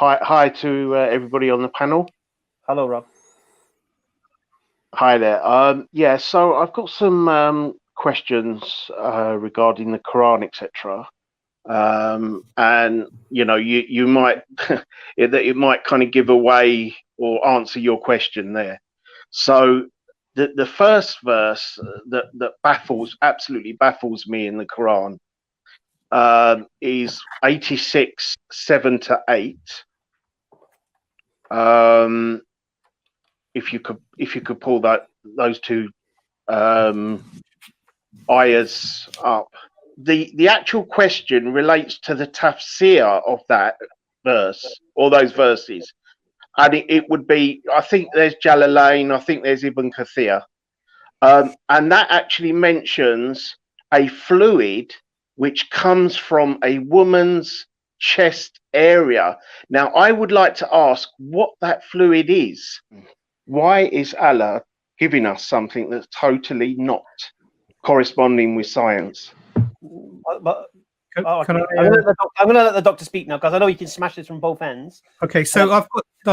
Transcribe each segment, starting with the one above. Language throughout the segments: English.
Hi to everybody on the panel. Hello, Rob. Hi there. Yeah, so I've got some questions regarding the Quran, etc. And you might it might kind of give away or answer your question there. So the first verse that absolutely baffles me in the Quran is 86:7-8. If you could pull those two ayahs up. The actual question relates to the tafsir of that verse or those verses, and it would be, I think there's Jalalain, I think there's Ibn Kathir, and that actually mentions a fluid which comes from a woman's chest area. Now, I would like to ask what that fluid is. Why is Allah giving us something that's totally not corresponding with science? I'm gonna let the doctor speak now, because I know you can smash this from both ends. Okay, so I've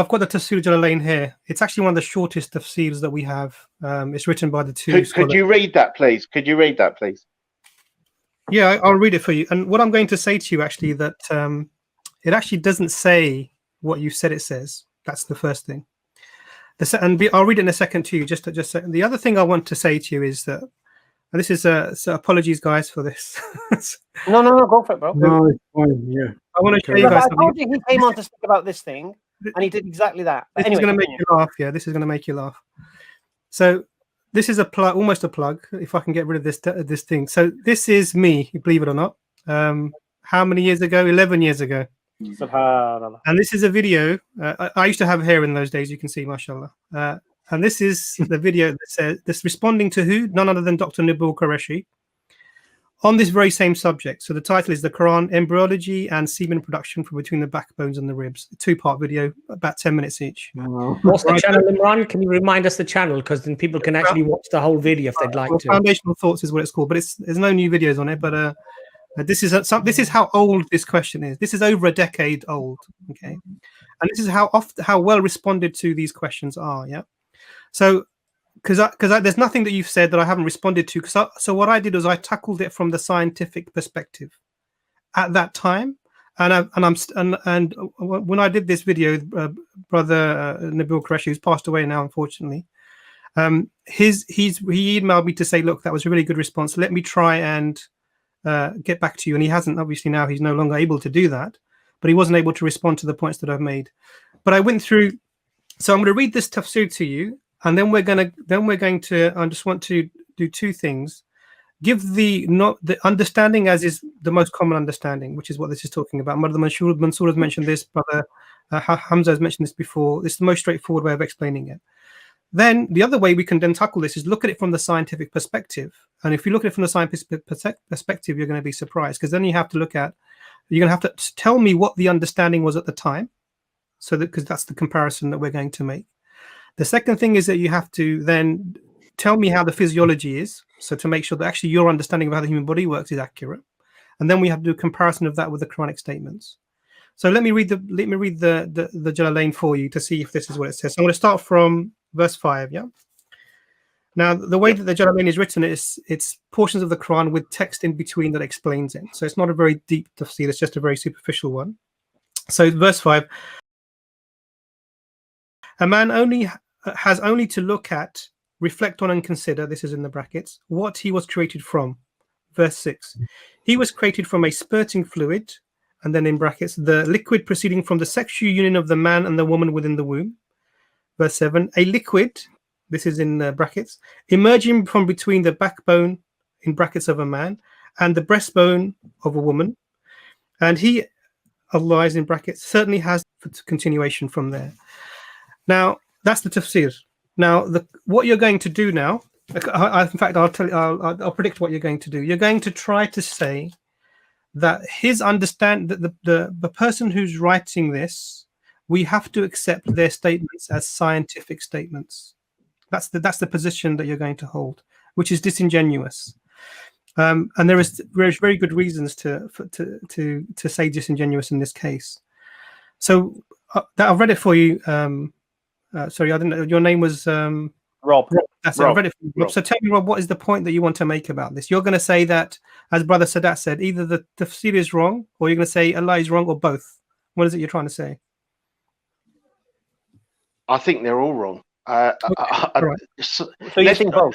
got the Tafsir Jalalain here. It's actually one of the shortest tafsirs that we have. It's written by the two. Could you read that, please? Could you read that, please? Yeah, I'll read it for you. And what I'm going to say to you, actually, that it actually doesn't say what you said it says. That's the first thing. I'll read it in a second to you. Just the other thing I want to say to you is that, and this is so apologies, guys, for this. No, go for it, bro. No, it's fine. Yeah, I want to show you guys I something. told you he came on to speak about this thing, and he did exactly that. But This is anyway, going to make you laugh. Yeah, this is going to make you laugh. So this is a plug, almost a plug. If I can get rid of this thing. So this is me, believe it or not. How many years ago? 11 years ago. Subhanallah. And this is a video. I used to have hair in those days. You can see, mashallah. And this is the video that says this, responding to who? None other than Dr. Nabil Qureshi on this very same subject. So the title is The Quran, Embryology and Semen Production from Between the Backbones and the Ribs. A two-part video, about 10 minutes each. What's the channel, Imran? Can you remind us the channel? Because then people can actually watch the whole video if they'd like to. Foundational Thoughts is what it's called, but there's no new videos on it. But this is how old this question is. This is over a decade old. Okay, and this is how well responded to these questions are. Yeah. So, because there's nothing that you've said that I haven't responded to. So what I did was I tackled it from the scientific perspective at that time, and when I did this video, brother Nabil Qureshi, who's passed away now, unfortunately, he emailed me to say, look, that was a really good response. Let me try and get back to you. And he hasn't. Obviously now he's no longer able to do that, but he wasn't able to respond to the points that I've made. But I went through. So I'm going to read this tafsir to you. And then we're going to. I just want to do two things: give the understanding as is the most common understanding, which is what this is talking about. Brother Mansour has mentioned this. Brother Hamza has mentioned this before. This is the most straightforward way of explaining it. Then the other way we can then tackle this is look at it from the scientific perspective. And if you look at it from the scientific perspective, you're going to be surprised, because then you're going to have to tell me what the understanding was at the time, because that's the comparison that we're going to make. The second thing is that you have to then tell me how the physiology is, so to make sure that actually your understanding of how the human body works is accurate. And then we have to do a comparison of that with the Quranic statements. So let me read the Jalalain for you to see if this is what it says. So I'm going to start from verse 5. Yeah. Now the way that the Jalalain is written is it's portions of the Quran with text in between that explains it. So it's not a very deep tafsir, it's just a very superficial one. So verse 5. A man has only to look at, reflect on and consider, this is in the brackets, what he was created from. Verse 6. He was created from a spurting fluid, and then in brackets, the liquid proceeding from the sexual union of the man and the woman within the womb. Verse 7. A liquid, this is in brackets, emerging from between the backbone, in brackets, of a man and the breastbone of a woman. And he, Allah is in brackets, certainly has continuation from there. Now, that's the tafsir. Now, what you're going to do now, in fact, I'll predict what you're going to do. You're going to try to say that the person who's writing this, we have to accept their statements as scientific statements. That's the position that you're going to hold, which is disingenuous. And there's very good reasons to say disingenuous in this case. So I've read it for you. Sorry, I didn't know your name was Rob. That's it. I read it for you, Rob. So tell me, Rob, what is the point that you want to make about this? You're going to say that, as Brother Sadat said, either the tafsir is wrong, or you're going to say Allah is wrong, or both. What is it you're trying to say? I think they're all wrong. So you think both?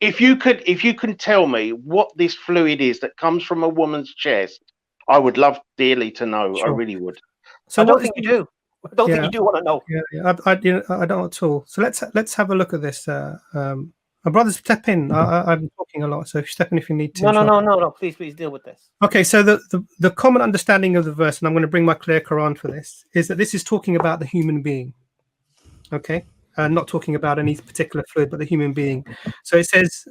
If you can tell me what this fluid is that comes from a woman's chest, I would love dearly to know. Sure. I really would. So I don't think you do. I don't think you do want to know. I don't at all. So let's have a look at this. My brothers, step in. I'm talking a lot, so step in if you need to. No. Please deal with this. Okay, so the common understanding of the verse, and I'm going to bring my clear Quran for this, is that this is talking about the human being. Okay, not talking about any particular fluid, but the human being. So it says,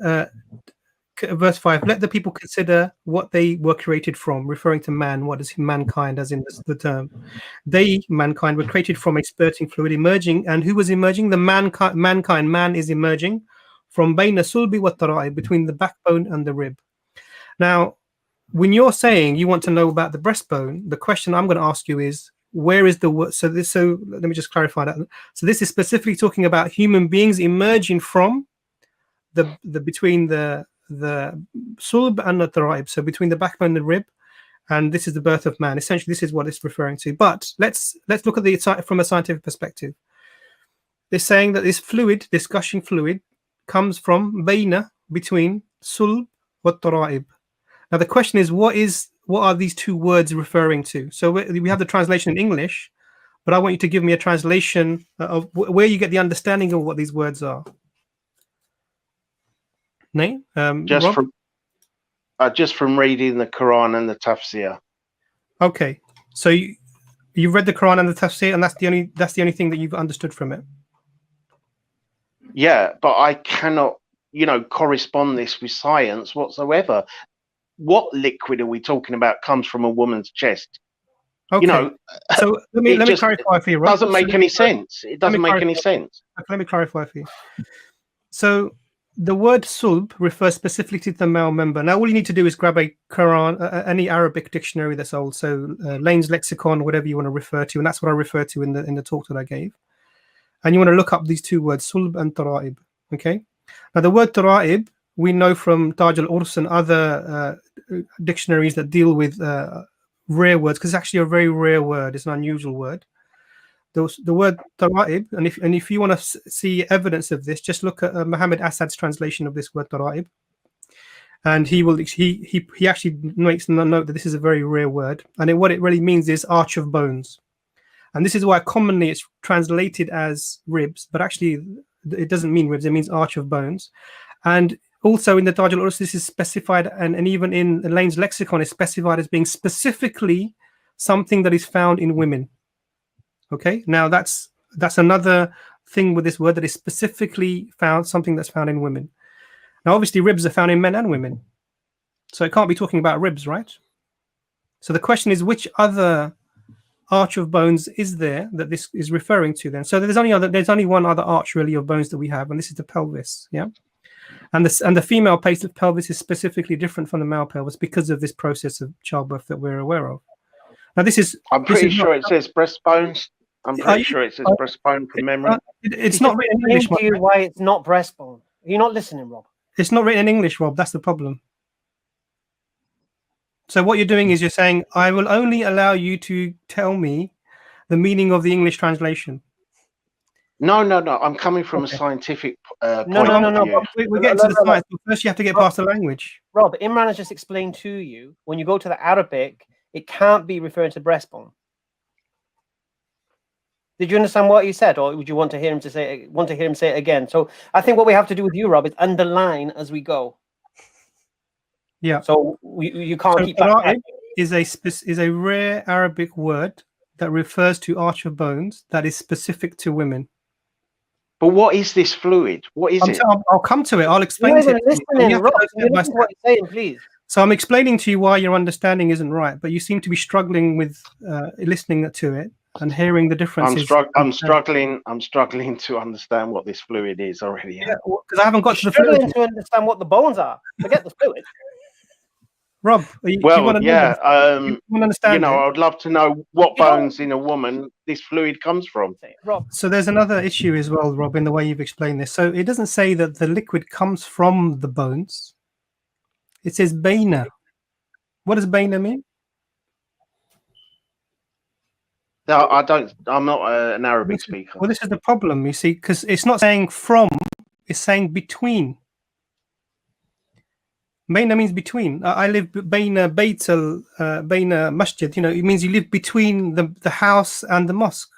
verse 5, let the people consider what they were created from, referring to man. What is mankind, as in the term? They, mankind, were created from a spurting fluid emerging. And who was emerging? The mankind. Man is emerging from bayna sulbi wa tara'ib, between the backbone and the rib. Now, when you're saying you want to know about the breastbone, the question I'm going to ask you is, where is the word? So let me just clarify that. So this is specifically talking about human beings emerging from the between the sulb and the tara'ib, so between the backbone and the rib, and this is the birth of man. Essentially, this is what it's referring to. But let's look at it from a scientific perspective. They're saying that this fluid, this gushing fluid, comes from bayna, between sulb wa tara'ib. Now the question is, what are these two words referring to? So we have the translation in English, but I want you to give me a translation of where you get the understanding of what these words are. Just from reading the Quran and the tafsir. Okay, so you read the Quran and the tafsir, and that's the only thing that you've understood from it. Yeah, but I cannot, correspond this with science whatsoever. What liquid are we talking about comes from a woman's chest? Okay. So let me clarify for you. Right? Doesn't make any sense. It doesn't make any sense. Let me clarify for you. So the word sulb refers specifically to the male member. Now all you need to do is grab a Quran, any Arabic dictionary that's old, so Lane's lexicon, whatever you want to refer to, and that's what I refer to in the talk that I gave. And you want to look up these two words, sulb and tara'ib. Okay. Now the word tara'ib, we know from Taj al-Urs and other dictionaries that deal with rare words, because it's actually a very rare word. It's an unusual word. The word tara'ib, and if you want to see evidence of this, just look at Muhammad Assad's translation of this word tara'ib, and he actually makes a note that this is a very rare word, and what it really means is arch of bones, and this is why commonly it's translated as ribs, but actually it doesn't mean ribs; it means arch of bones, and also in the Taj al-Urs, this is specified, and even in Lane's lexicon, is specified as being specifically something that is found in women. Okay, now that's another thing with this word, that is specifically found, something that's found in women. Now, obviously, ribs are found in men and women, so it can't be talking about ribs, right? So the question is, which other arch of bones is there that this is referring to? Then, so there's only one other arch really of bones that we have, and this is the pelvis. Yeah. And the female pelvis is specifically different from the male pelvis because of this process of childbirth that we're aware of. Now, this is. I'm pretty sure it says breastbones. I'm pretty sure it says breastbone from memory. It's not written in English. To you why it's not breastbone? You're not listening, Rob. It's not written in English, Rob. That's the problem. So what you're doing is you're saying, I will only allow you to tell me the meaning of the English translation. No. I'm coming from a scientific point No. of view. We're getting to the science, but first you have to get past the language. Rob, Imran has just explained to you, when you go to the Arabic, it can't be referring to breastbone. Did you understand what he said, or would you want to hear him say it again? So I think what we have to do with you, Rob, is underline as we go. Yeah. So you can't keep that. Is a rare Arabic word that refers to arch of bones that is specific to women. But what is this fluid? What is it? I'll come to it. I'll explain to you. Rob, listen what you're saying, please. So I'm explaining to you why your understanding isn't right, but you seem to be struggling with listening to it and hearing the differences. I'm struggling to understand what this fluid is already. Yeah, because I haven't got to the fluid. To understand what the bones are. Forget the fluid. Rob, do you Well, want to yeah. know? You want to understand You know, it? I'd love to know what bones in a woman this fluid comes from. Rob. So there's another issue as well, Rob, in the way you've explained this. So it doesn't say that the liquid comes from the bones. It says baina. What does baina mean? No, I'm not an Arabic speaker. Well, this is the problem, you see, because it's not saying from, it's saying between. Baina means between. I live baina baitul, baina masjid. You know, it means you live between the house and the mosque.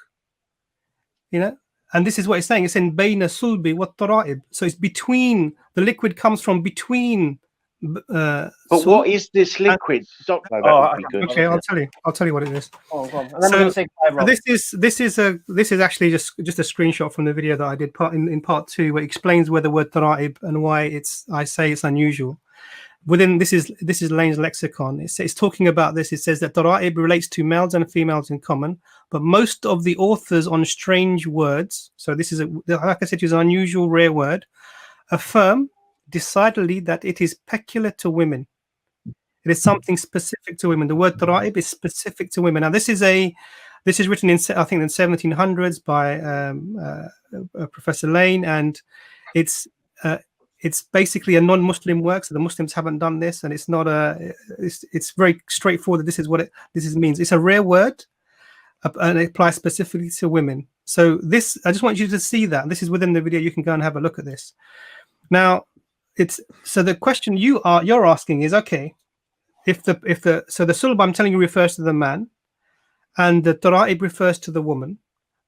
You know, and this is what it's saying. It's in baina sulbi wa tara'ib. So it's between. The liquid comes from between. But what is this liquid, Doctor? That would be good. Okay, I'll tell you. I'll tell you what it is. Oh, go on. And then we're going to say goodbye, Rob. This is actually just a screenshot from the video that I did in part 2, where it explains where the word tara'ib and why I say it's unusual. Within this is Lane's lexicon. It's talking about this. It says that tara'ib relates to males and females in common, but most of the authors on strange words. So this is like I said, is an unusual, rare word. Affirm decidedly that it is peculiar to women. It is something specific to women. The word tara'ib is specific to women. Now, this is written in, I think, in 1700s by Professor Lane, and it's basically a non-Muslim work. So the Muslims haven't done this, and it's not it's very straightforward. This is what this means. It's a rare word, and it applies specifically to women. So this, I just want you to see that. This is within the video. You can go and have a look at this. Now, so the question you're asking is, okay, if the sulb I'm telling you refers to the man, and the tara'ib refers to the woman.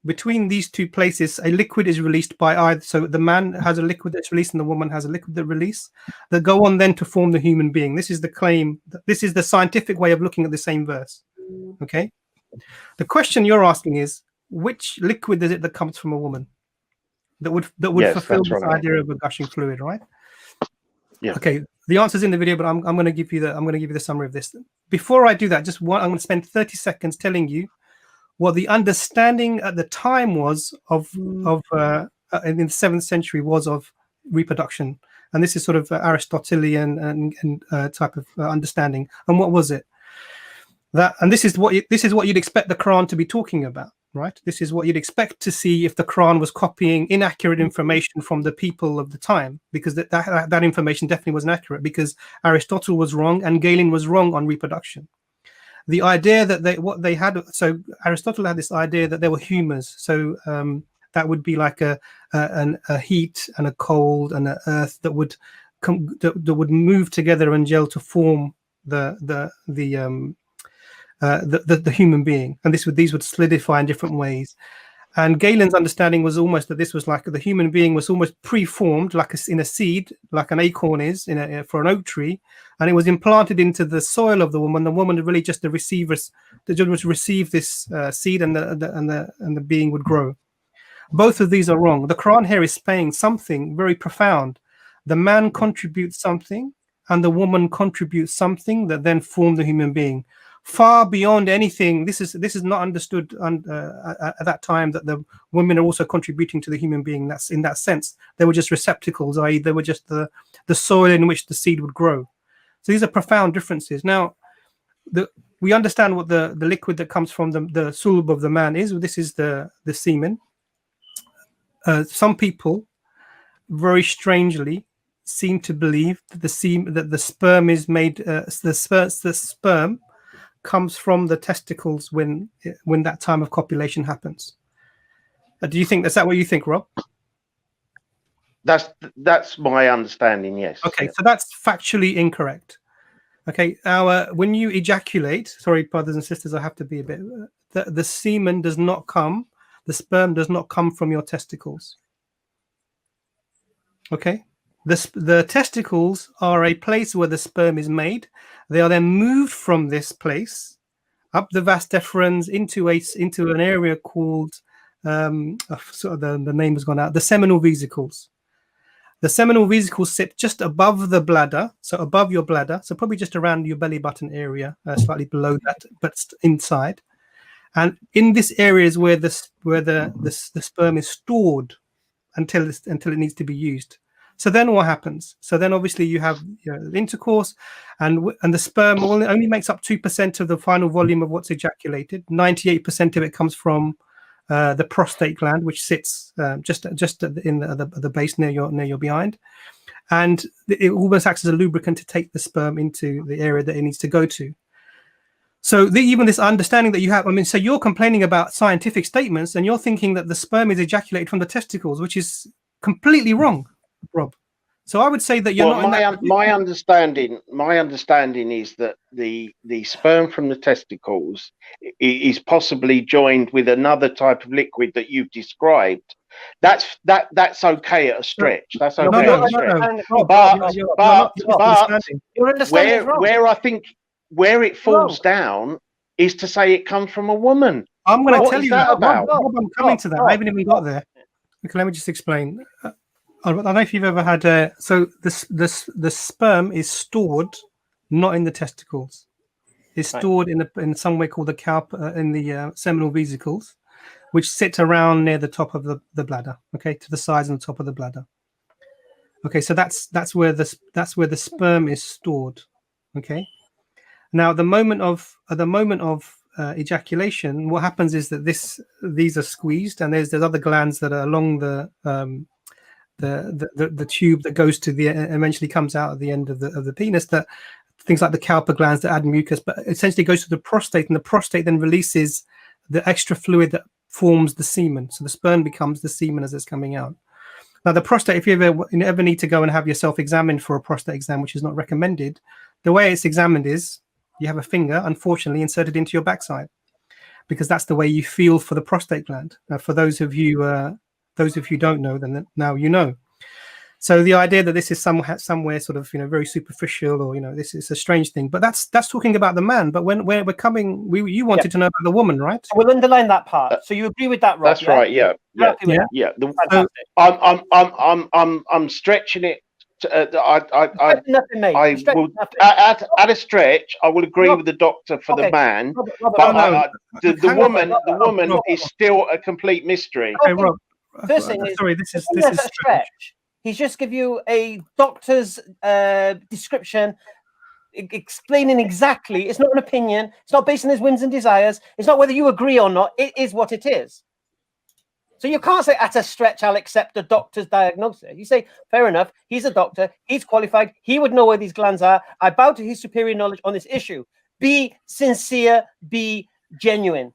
Between these two places, a liquid is released by either. So the man has a liquid that's released, and the woman has a liquid that release that go on then to form the human being. This is the claim. This is the scientific way of looking at the same verse. Okay. The question you're asking is, which liquid is it that comes from a woman that would fulfill this idea of a gushing fluid, right? Yeah. Okay. The answer's in the video, but I'm going to give you the summary of this. Before I do that, I'm going to spend 30 seconds telling you what the understanding at the time was of in the 7th century was of reproduction, and this is sort of Aristotelian and type of understanding. And what was it? This is what you'd expect the Quran to be talking about, right? This is what you'd expect to see if the Quran was copying inaccurate information from the people of the time, because that information definitely wasn't accurate, because Aristotle was wrong and Galen was wrong on reproduction. The idea that so Aristotle had this idea that there were humors. So that would be like a heat and a cold and an earth that would move together and gel to form the human being, and these would solidify in different ways. And Galen's understanding was almost that this was like the human being was almost preformed, like in a seed, like an acorn is for an oak tree, and it was implanted into the soil of the woman. The woman really just the receivers, the judge would receive this seed, and the being would grow. Both of these are wrong. The Quran here is saying something very profound. The man contributes something, and the woman contributes something that then form the human being. Far beyond anything, this is not understood at that time, that the women are also contributing to the human being. That's in that sense. They were just receptacles, i.e. they were just the soil in which the seed would grow. So these are profound differences. Now, we understand what the liquid that comes from the sulb of the man is. This is the semen. Some people, very strangely, seem to believe that the sperm is made. The sperm comes from the testicles when that time of copulation happens. Do you think is that what you think, Rob? That's my understanding. Yes. Okay, yeah. So that's factually incorrect. Okay, when you ejaculate, sorry, brothers and sisters, I have to be a bit. The semen does not come. The sperm does not come from your testicles. Okay. The testicles are a place where the sperm is made. They are then moved from this place up the vas deferens into an area called sort of the name has gone out. The seminal vesicles. The seminal vesicles sit just above the bladder, so above your bladder, so probably just around your belly button area, slightly below that, but inside. And in this area is where the sperm is stored until it needs to be used. So then what happens? So then obviously you have intercourse, and the sperm only makes up 2% of the final volume of what's ejaculated. 98% of it comes from the prostate gland, which sits just in the base near your behind, and it almost acts as a lubricant to take the sperm into the area that it needs to go to. So even this understanding that you have, I mean, so you're complaining about scientific statements, and you're thinking that the sperm is ejaculated from the testicles, which is completely wrong, Rob. So I would say that you're not. My understanding is that the sperm from the testicles is possibly joined with another type of liquid that you've described. That's okay at a stretch. That's okay at a stretch. But where I think where it falls down is to say it comes from a woman. I'm going to tell you that about. Rob, I'm coming to that. I haven't even got there. Okay, let me just explain. I don't know if you've ever had so the sperm is stored not in the testicles. It's stored in somewhere called the in the seminal vesicles, which sit around near the top of the bladder. Okay, to the sides and the top of the bladder. Okay, so that's where the sperm is stored. Okay, now at the moment of ejaculation, what happens is that these are squeezed, and there's other glands that are along the tube that goes to the eventually comes out at the end of the penis, that things like the Cowper glands that add mucus, but essentially goes to the prostate, and the prostate then releases the extra fluid that forms the semen. So the sperm becomes the semen as it's coming out. Now the prostate, if you ever need to go and have yourself examined for a prostate exam, which is not recommended, the way it's examined is you have a finger, unfortunately, inserted into your backside, because that's the way you feel for the prostate gland. Now, for those of you don't know, then now you know. So the idea that this is somewhere sort of very superficial, or this is a strange thing, but that's talking about the man. But when we're coming, you wanted to know about the woman, right? We'll underline that part. So you agree with that, Rob? That's right. Yeah. I'm stretching it. At a stretch, I will agree with the doctor for the man, but the woman is still a complete mystery. Okay, Rob. First thing is, this is stretch. He's just give you a doctor's description, explaining exactly. It's not an opinion. It's not based on his whims and desires. It's not whether you agree or not. It is what it is. So you can't say at a stretch I'll accept the doctor's diagnosis. You say, fair enough, he's a doctor, he's qualified, he would know where these glands are. I bow to his superior knowledge on this issue. Be sincere, be genuine.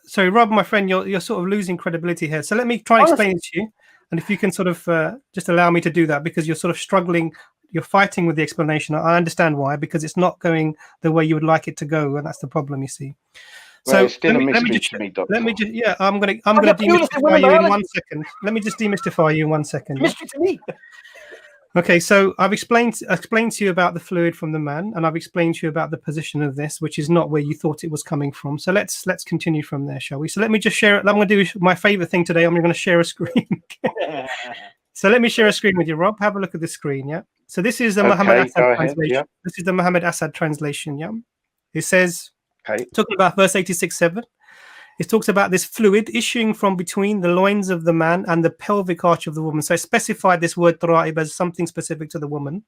Sorry, Rob, my friend, you're sort of losing credibility here. So let me try and explain it to you. And if you can sort of just allow me to do that, because you're sort of struggling, you're fighting with the explanation. I understand why, because it's not going the way you would like it to go, and that's the problem, you see. Well, so let me just I'm gonna demystify you in 1 second. Let me just demystify you in 1 second. Mystery to me. Okay, so I've explained to you about the fluid from the man, and I've explained to you about the position of this, which is not where you thought it was coming from. So let's continue from there, shall we? So let me just share it. I'm going to do my favorite thing today. I'm going to share a screen. So let me share a screen with you, Rob. Have a look at the screen. Yeah. So this is the Muhammad Assad translation. Yeah. This is the Muhammad Assad translation. Yeah. It says. Okay. Talking about verse 86:7, it talks about this fluid issuing from between the loins of the man and the pelvic arch of the woman. So I specified this word tara'ib as something specific to the woman.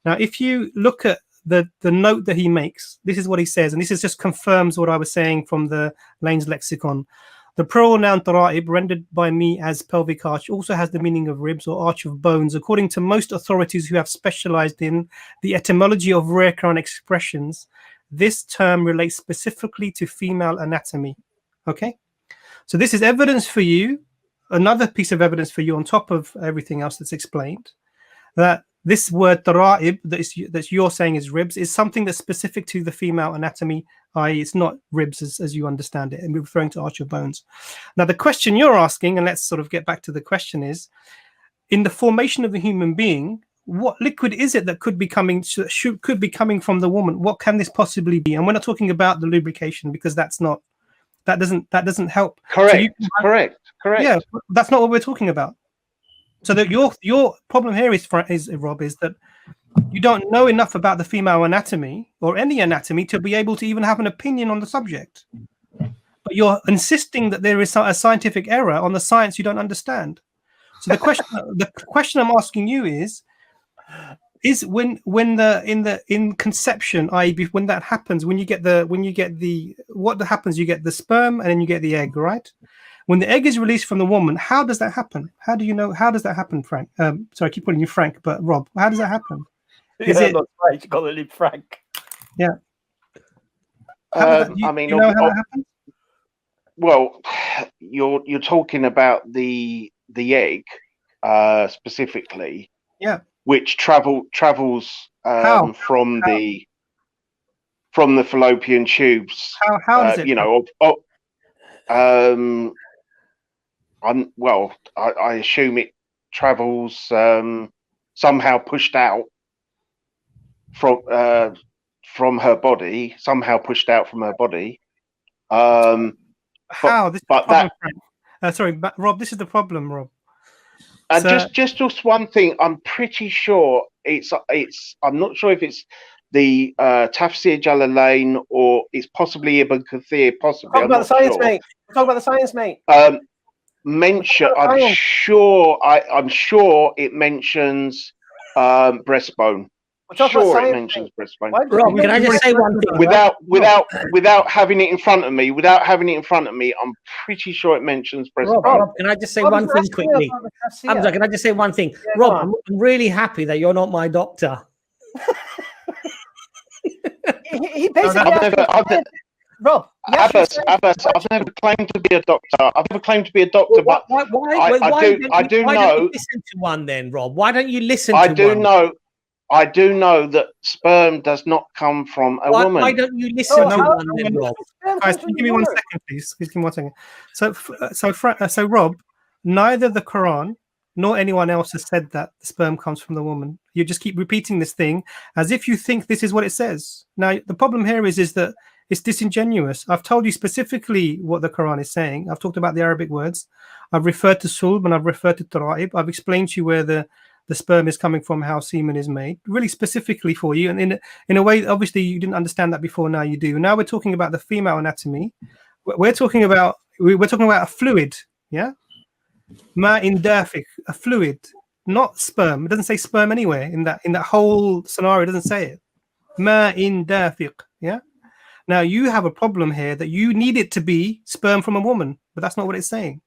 Now, if you look at the note that he makes, this is what he says, and this is just confirms what I was saying from the Lane's lexicon. The plural noun tara'ib, rendered by me as pelvic arch, also has the meaning of ribs or arch of bones, according to most authorities who have specialized in the etymology of rare current expressions. This term relates specifically to female anatomy. Okay, so this is evidence for you, another piece of evidence for you on top of everything else that's explained, that this word tara'ib that you're saying is ribs is something that's specific to the female anatomy, i.e. it's not ribs as you understand it, and we're referring to arch of bones. Now the question you're asking, and let's sort of get back to the question, is in the formation of the human being, what liquid is it that could be coming from the woman? What can this possibly be? And we're not talking about the lubrication, because that doesn't help. Correct. So correct. Yeah, that's not what we're talking about. So that your problem here is Rob, is that you don't know enough about the female anatomy or any anatomy to be able to even have an opinion on the subject. But you're insisting that there is a scientific error on the science you don't understand. So the question I'm asking you is when in conception, i.e., when that happens, when you get what happens, you get the sperm and then you get the egg, right? When the egg is released from the woman, how does that happen? How do you know? How does that happen, Frank? Sorry, I keep calling you Frank, but Rob, how does that happen? Is it right? You calling him Frank? Yeah. I mean, you know how that happens? Well, you're talking about the egg specifically, yeah, which travels from the fallopian tubes. How does it? You know, I assume it travels somehow pushed out from her body, How? This is the problem, Frank. Sorry, but Rob, this is the problem, Rob. Just one thing. I'm pretty sure it's. I'm not sure if it's the Tafsir Jalalain or it's possibly Ibn Kathir. Possibly. Talk about the science, mate. Talk about the science, mate. Mention. I'm sure it mentions breastbone. Sure, it mentions breastbone. Rob, can I just say one thing? Without having it in front of me, I'm pretty sure it mentions breastbone. Rob, can I just say one thing quickly? Hamza, can I just say one thing? Yeah, Rob, I'm really happy that you're not my doctor. he basically. Rob, I've never claimed to be a doctor. But I do know. Why don't you listen to one then, Rob? Why don't you listen to one? I do know that sperm does not come from a woman. Why don't you listen to one then, Rob? Guys, give me 1 second, please. Please give me 1 second. So Rob, neither the Quran nor anyone else has said that the sperm comes from the woman. You just keep repeating this thing as if you think this is what it says. Now, the problem here is that it's disingenuous. I've told you specifically what the Quran is saying. I've talked about the Arabic words. I've referred to sulb and I've referred to tara'ib. I've explained to you where the sperm is coming from, how semen is made, really specifically for you. And in a way, obviously, you didn't understand that before. Now you do. Now we're talking about the female anatomy. We're talking about a fluid, yeah? Ma'in dafiq, a fluid, not sperm. It doesn't say sperm anywhere in that whole scenario. It doesn't say it. Ma'in dafiq, yeah? Now you have a problem here that you need it to be sperm from a woman, but that's not what it's saying.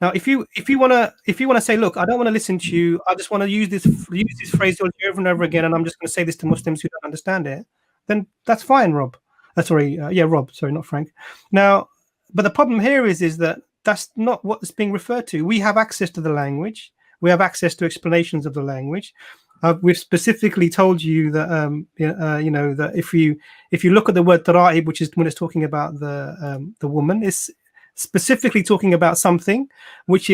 Now, if you want to say, look, I don't want to listen to you. I just want to use this phraseology over and over again, and I'm just going to say this to Muslims who don't understand it. Then that's fine, Rob. Rob. Sorry, not Frank. Now, but the problem here is that that's not what is being referred to. We have access to the language. We have access to explanations of the language. We've specifically told you that that if you look at the word tara'ib, which is when it's talking about the woman, it's specifically talking about something which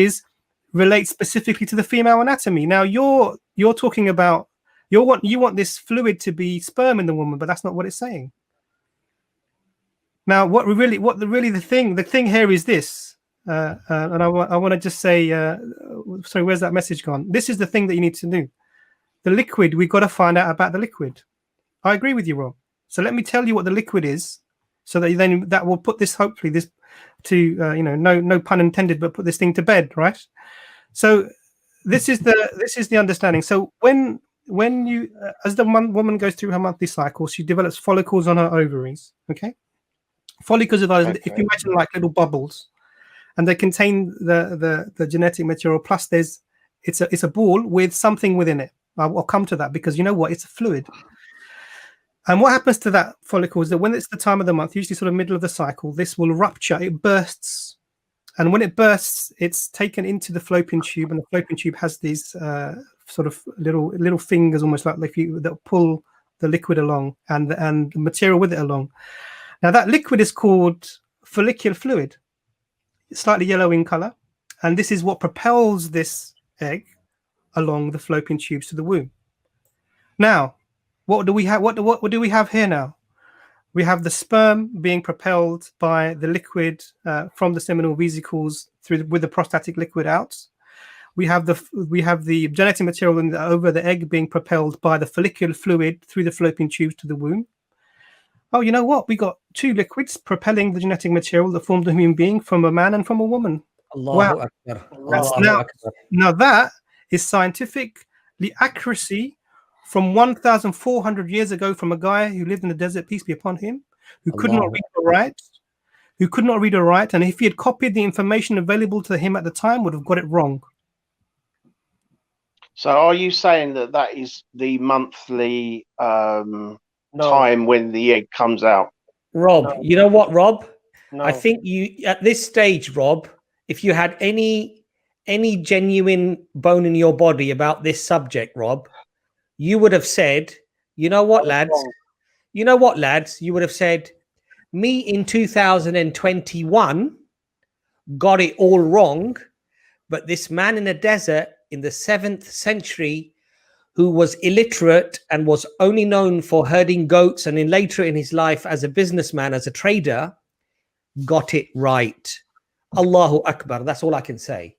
relates specifically to the female anatomy. Now you're talking about you want this fluid to be sperm in the woman, but that's not what it's saying. Now the thing here is this, and I want to just say, sorry, where's that message gone? This is the thing that you need to do. The liquid, we've got to find out about the liquid. I agree with you, Rob. So let me tell you what the liquid is, so that then that will put this, hopefully, this to no pun intended, but put this thing to bed, right? So this is the understanding. So when you as the woman goes through her monthly cycle, she develops follicles on her ovaries. Okay, follicles are those, if you imagine, like little bubbles, and they contain the genetic material. Plus, it's a ball with something within it. I'll come to that, because you know what? It's a fluid. And what happens to that follicle is that when it's the time of the month, usually sort of middle of the cycle, this will rupture. It bursts. And when it bursts, it's taken into the fallopian tube, and the fallopian tube has these sort of little fingers, almost like that pull the liquid along and the material with it along. Now that liquid is called follicular fluid. It's slightly yellow in color. And this is what propels this egg along the fallopian tubes to the womb. Now, what do we have? What do we have here now? We have the sperm being propelled by the liquid from the seminal vesicles with the prostatic liquid out. We have the genetic material over the egg being propelled by the follicular fluid through the fallopian tubes to the womb. Oh, you know what? We got two liquids propelling the genetic material that formed a human being from a man and from a woman. Allahu Akbar. Allahu Akbar. Now that is scientifically accuracy from 1,400 years ago from a guy who lived in the desert, peace be upon him, who could not read or write, and if he had copied the information available to him at the time, would have got it wrong. So are you saying that that is the monthly time when the egg comes out? Rob, you know what, Rob? No. I think you, at this stage, Rob, if you had any genuine bone in your body about this subject, Rob, you would have said, you know what, lads? You know what, lads? You would have said, me in 2021 got it all wrong, but this man in the desert in the 7th century who was illiterate and was only known for herding goats and then later in his life as a businessman, as a trader, got it right. Allahu Akbar. That's all I can say.